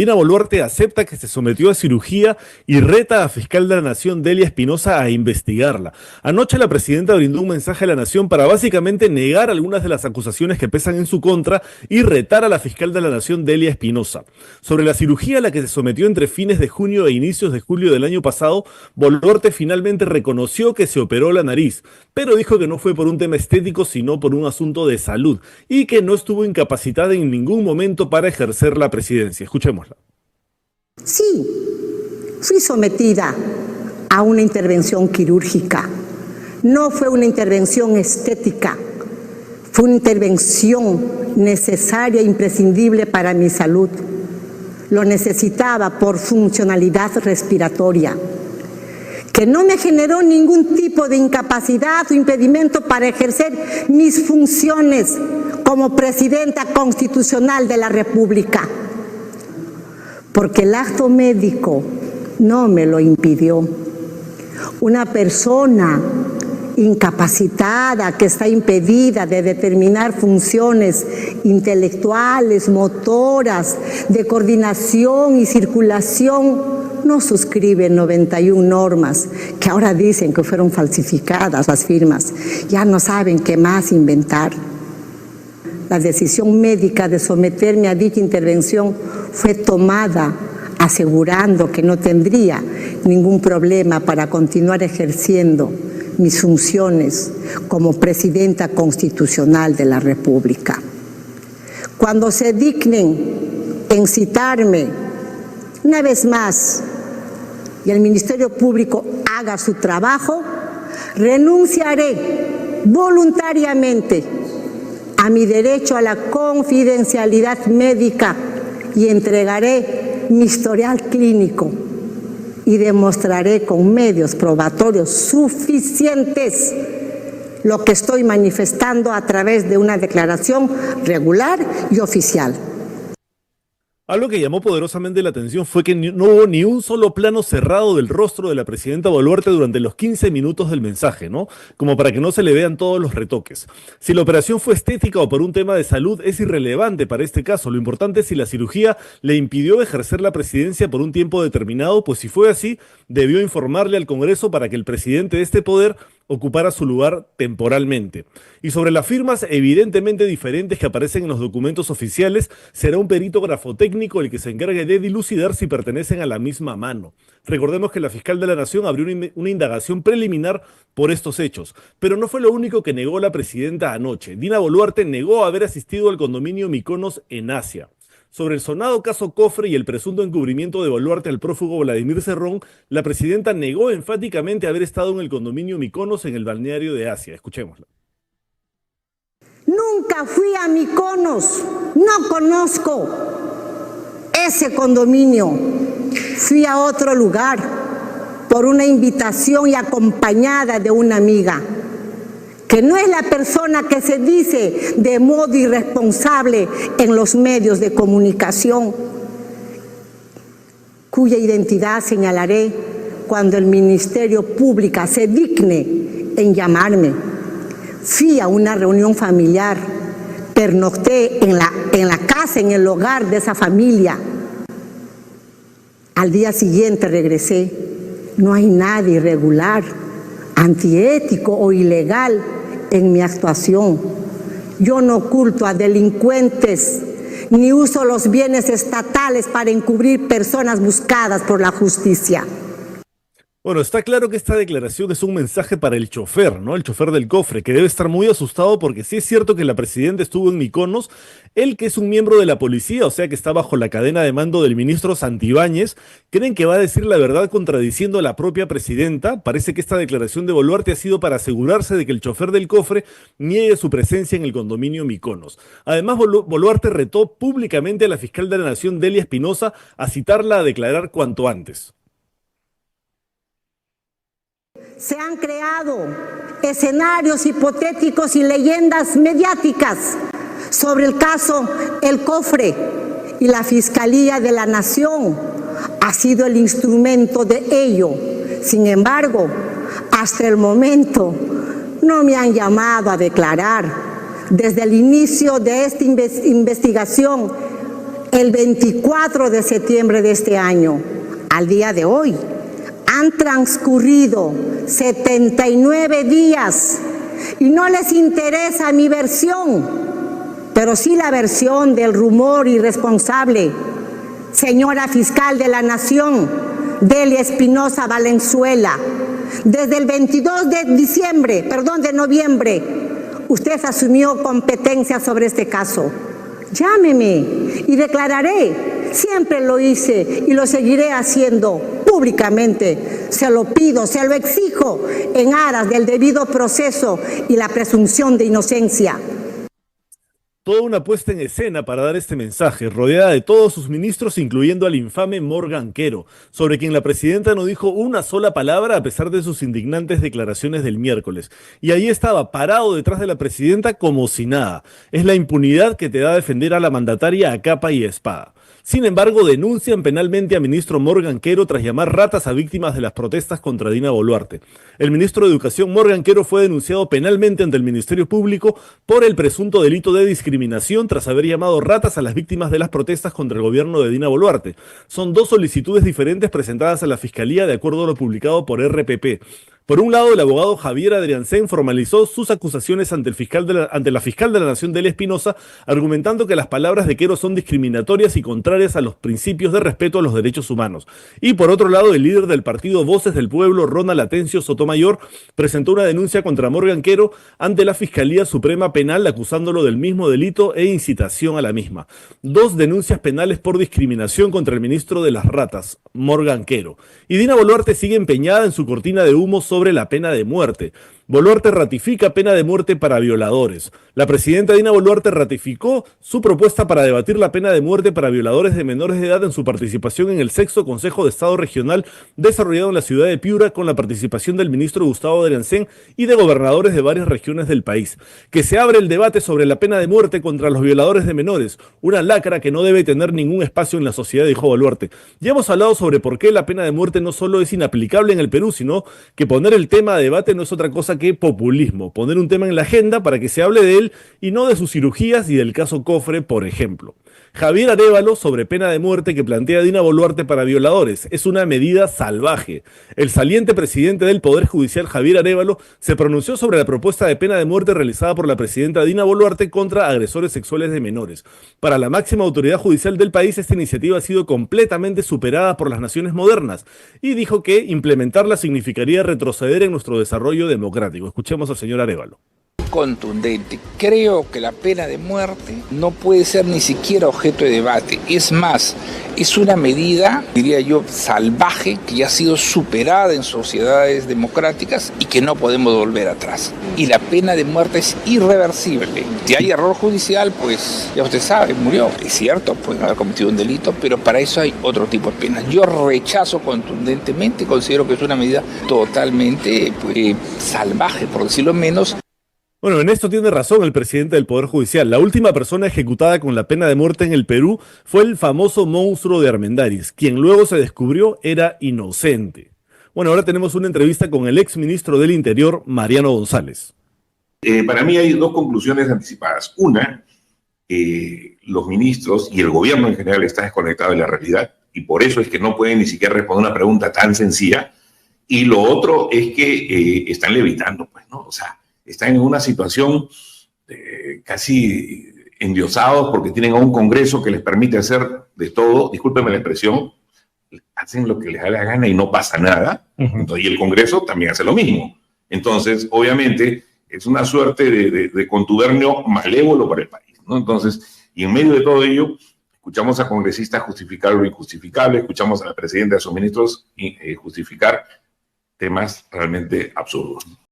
Dina Boluarte acepta que se sometió a cirugía y reta a fiscal de la Nación Delia Espinosa a investigarla. Anoche la presidenta brindó un mensaje a la Nación para básicamente negar algunas de las acusaciones que pesan en su contra y retar a la fiscal de la Nación Delia Espinosa. Sobre la cirugía a la que se sometió entre fines de junio e inicios de julio del año pasado, Boluarte finalmente reconoció que se operó la nariz, pero dijo que no fue por un tema estético sino por un asunto de salud y que no estuvo incapacitada en ningún momento para ejercer la presidencia. Escuchémosla. Sí, fui sometida a una intervención quirúrgica. No fue una intervención estética, fue una intervención necesaria e imprescindible para mi salud. Lo necesitaba por funcionalidad respiratoria, que no me generó ningún tipo de incapacidad o impedimento para ejercer mis funciones como presidenta constitucional de la República. Porque el acto médico no me lo impidió. Una persona incapacitada que está impedida de determinar funciones intelectuales, motoras, de coordinación y circulación, no suscribe 91 normas que ahora dicen que fueron falsificadas las firmas. Ya no saben qué más inventar. La decisión médica de someterme a dicha intervención fue tomada asegurando que no tendría ningún problema para continuar ejerciendo mis funciones como presidenta constitucional de la República. Cuando se dignen en citarme una vez más y el Ministerio Público haga su trabajo, renunciaré voluntariamente a mi derecho a la confidencialidad médica y entregaré mi historial clínico y demostraré con medios probatorios suficientes lo que estoy manifestando a través de una declaración regular y oficial. Algo que llamó poderosamente la atención fue que no hubo ni un solo plano cerrado del rostro de la presidenta Boluarte durante los 15 minutos del mensaje, ¿no? Como para que no se le vean todos los retoques. Si la operación fue estética o por un tema de salud es irrelevante para este caso. Lo importante es si la cirugía le impidió ejercer la presidencia por un tiempo determinado, pues si fue así, debió informarle al Congreso para que el presidente de este poder ocupara su lugar temporalmente. Y sobre las firmas evidentemente diferentes que aparecen en los documentos oficiales, será un perito grafotécnico el que se encargue de dilucidar si pertenecen a la misma mano. Recordemos que la fiscal de la Nación abrió una indagación preliminar por estos hechos, pero no fue lo único que negó la presidenta anoche. Dina Boluarte negó haber asistido al condominio Mykonos en Asia. Sobre el sonado caso Cofre y el presunto encubrimiento de Boluarte al prófugo Vladimir Cerrón, la presidenta negó enfáticamente haber estado en el condominio Mykonos en el balneario de Asia. Escuchémosla. Nunca fui a Mykonos, no conozco ese condominio. Fui a otro lugar por una invitación y acompañada de una amiga, que no es la persona que se dice de modo irresponsable en los medios de comunicación, cuya identidad señalaré cuando el Ministerio Público se digne en llamarme. Fui a una reunión familiar, pernocté en la casa, en el hogar de esa familia. Al día siguiente regresé. No hay nada irregular, antiético o ilegal en mi actuación. Yo no oculto a delincuentes ni uso los bienes estatales para encubrir personas buscadas por la justicia. Bueno, está claro que esta declaración es un mensaje para el chofer, ¿no? El chofer del Cofre, que debe estar muy asustado porque sí es cierto que la presidenta estuvo en Mykonos, él que es un miembro de la policía, o sea que está bajo la cadena de mando del ministro Santibáñez, creen que va a decir la verdad contradiciendo a la propia presidenta. Parece que esta declaración de Boluarte ha sido para asegurarse de que el chofer del Cofre niegue su presencia en el condominio Mykonos. Además, Boluarte retó públicamente a la fiscal de la Nación, Delia Espinosa, a citarla a declarar cuanto antes. Se han creado escenarios hipotéticos y leyendas mediáticas sobre el caso El Cofre y la Fiscalía de la Nación ha sido el instrumento de ello. Sin embargo, hasta el momento no me han llamado a declarar. Desde el inicio de esta investigación el 24 de septiembre de este año. Al día de hoy han transcurrido 79 días y no les interesa mi versión, pero sí la versión del rumor irresponsable. Señora Fiscal de la Nación, Delia Espinosa Valenzuela, desde el 22 de noviembre, usted asumió competencia sobre este caso. Llámeme y declararé. Siempre lo hice y lo seguiré haciendo públicamente. Se lo pido, se lo exijo en aras del debido proceso y la presunción de inocencia. Toda una puesta en escena para dar este mensaje, rodeada de todos sus ministros, incluyendo al infame Morgan Quero, sobre quien la presidenta no dijo una sola palabra a pesar de sus indignantes declaraciones del miércoles. Y ahí estaba, parado detrás de la presidenta como si nada. Es la impunidad que te da defender a la mandataria a capa y espada. Sin embargo, denuncian penalmente a ministro Morgan Quero tras llamar ratas a víctimas de las protestas contra Dina Boluarte. El ministro de Educación Morgan Quero fue denunciado penalmente ante el Ministerio Público por el presunto delito de discriminación tras haber llamado ratas a las víctimas de las protestas contra el gobierno de Dina Boluarte. Son dos solicitudes diferentes presentadas a la Fiscalía de acuerdo a lo publicado por RPP. Por un lado, el abogado Javier Adriancén formalizó sus acusaciones ante la fiscal de la Nación, Delia Espinosa, argumentando que las palabras de Quero son discriminatorias y contrarias a los principios de respeto a los derechos humanos. Y por otro lado, el líder del partido Voces del Pueblo, Ronald Atencio Sotomayor, presentó una denuncia contra Morgan Quero ante la Fiscalía Suprema Penal, acusándolo del mismo delito e incitación a la misma. Dos denuncias penales por discriminación contra el ministro de las ratas, Morgan Quero. Y Dina Boluarte sigue empeñada en su cortina de humo sobre la pena de muerte. Boluarte ratifica pena de muerte para violadores. La presidenta Dina Boluarte ratificó su propuesta para debatir la pena de muerte para violadores de menores de edad en su participación en el 6º Consejo de Estado Regional desarrollado en la ciudad de Piura con la participación del ministro Gustavo Adriancén y de gobernadores de varias regiones del país. Que se abre el debate sobre la pena de muerte contra los violadores de menores, una lacra que no debe tener ningún espacio en la sociedad, dijo Boluarte. Ya hemos hablado sobre por qué la pena de muerte no solo es inaplicable en el Perú, sino que poner el tema a debate no es otra cosa que populismo, poner un tema en la agenda para que se hable de él y no de sus cirugías y del caso Cofre, por ejemplo. Javier Arévalo sobre pena de muerte que plantea Dina Boluarte para violadores. Es una medida salvaje. El saliente presidente del Poder Judicial, Javier Arévalo, se pronunció sobre la propuesta de pena de muerte realizada por la presidenta Dina Boluarte contra agresores sexuales de menores. Para la máxima autoridad judicial del país, esta iniciativa ha sido completamente superada por las naciones modernas y dijo que implementarla significaría retroceder en nuestro desarrollo democrático. Escuchemos al señor Arévalo. Contundente. Creo que la pena de muerte no puede ser ni siquiera objeto de debate. Es más, es una medida, diría yo, salvaje, que ya ha sido superada en sociedades democráticas y que no podemos volver atrás. Y la pena de muerte es irreversible. Si hay error judicial, pues ya usted sabe, murió. Es cierto, pueden haber cometido un delito, pero para eso hay otro tipo de penas. Yo rechazo contundentemente, considero que es una medida totalmente salvaje, por decirlo menos. Bueno, en esto tiene razón el presidente del Poder Judicial. La última persona ejecutada con la pena de muerte en el Perú fue el famoso monstruo de Armendáriz, quien luego se descubrió era inocente. Bueno, ahora tenemos una entrevista con el exministro del Interior, Mariano González. Para mí hay dos conclusiones anticipadas. Una, los ministros y el gobierno en general están desconectados de la realidad y por eso es que no pueden ni siquiera responder una pregunta tan sencilla. Y lo otro es que están levitando, pues, ¿no? O sea, están en una situación casi endiosados porque tienen a un Congreso que les permite hacer de todo, discúlpenme la expresión, hacen lo que les da la gana y no pasa nada. Entonces, y el Congreso también hace lo mismo. Entonces, obviamente, es una suerte de contubernio malévolo para el país, ¿no? Entonces, y en medio de todo ello, escuchamos a congresistas justificar lo injustificable, escuchamos a la presidenta y a sus ministros justificar temas realmente absurdos.